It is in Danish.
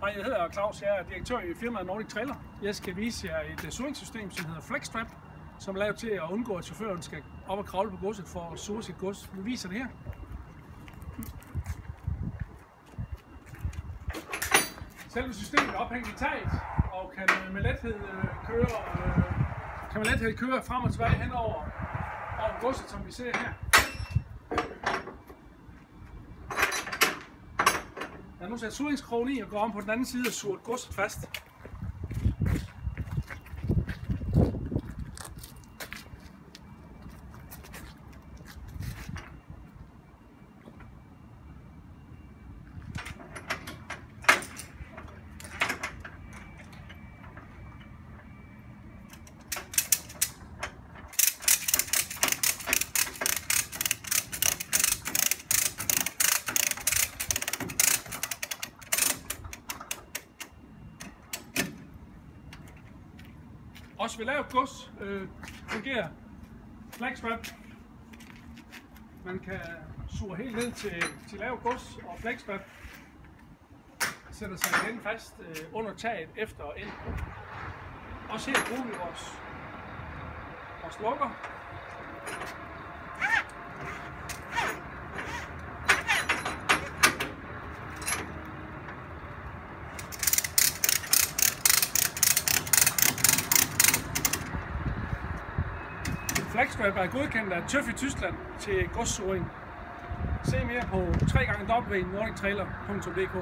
Hej, jeg hedder Claus. Jeg er direktør i firmaet Nordic Trailer. Jeg skal vise jer et surringssystem, som hedder FlexStrap, som er lavet til at undgå, at chaufføren skal op og kravle på godset for at surre sit gods. Vi viser det her. Selve systemet er ophængt i taget og kan med lethed køre frem og tilbage hen over godset, som vi ser her. Jeg har nu sat surringskrogen i og går om på den anden side og surret godset fast. Også ved lavt gods fungerer FlexStrap. Man kan surre helt ned til lavt gods, og FlexStrap sætter sig igen fast under taget efter og ind. Også her bruger vi vores lukker. FlexStrap er godkendt af TÜV i Tyskland til godssurring. Se mere på www.nordictrailer.dk.